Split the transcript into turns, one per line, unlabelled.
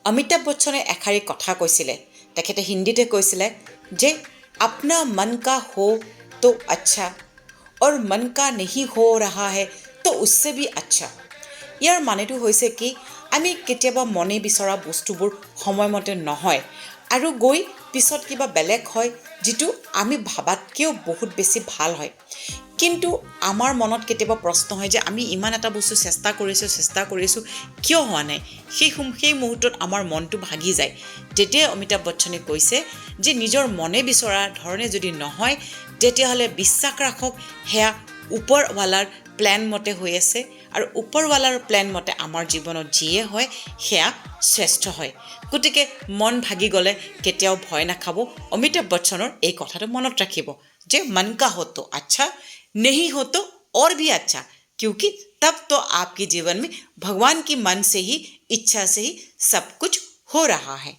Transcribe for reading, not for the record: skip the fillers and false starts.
অমিতাভ বচ্চনে এষাৰি কথা কৈছিলে, তেখেতে হিন্দীতে কৈছিলে যে अपना मन का हो तो अच्छा और मन का नहीं हो रहा है तो उससे भी अच्छा। ইয়াৰ মানেটো হৈছে কি, আমি কেতিয়াবা মনে বিচৰা বস্তুবোৰ সময়মতে নহয় আৰু গৈ পিছত কিবা বেলেগ হয় যিটো আমি ভাবাতকৈও বহুত বেছি ভাল হয়। কিন্তু আমাৰ মনত কেতিয়াবা প্ৰশ্ন হয় যে আমি ইমান এটা বস্তু চেষ্টা কৰিছোঁ কিয় হোৱা নাই। সেই মুহূৰ্তত আমাৰ মনটো ভাগি যায়। তেতিয়াই অমিতাভ বচ্চনে কৈছে যে নিজৰ মনে বিচৰা ধৰণে যদি নহয় তেতিয়াহ'লে বিশ্বাস ৰাখক, সেয়া ওপৰৱালাৰ প্লেন মতে হৈ আছে আৰু ওপৰৱালাৰ প্লেন মতে আমাৰ জীৱনত যিয়ে হয় সেয়া শ্ৰেষ্ঠ হয়। গতিকে মন ভাগি গ'লে কেতিয়াও ভয় নাখাব। অমিতাভ বচ্চনৰ এই কথাটো মনত ৰাখিব যে मन का हो तो अच्छा, नहीं हो तो और भी अच्छा, क्योंकि तब तो आपके जीवन में भगवान की मन से ही, इच्छा से ही सब कुछ हो रहा है।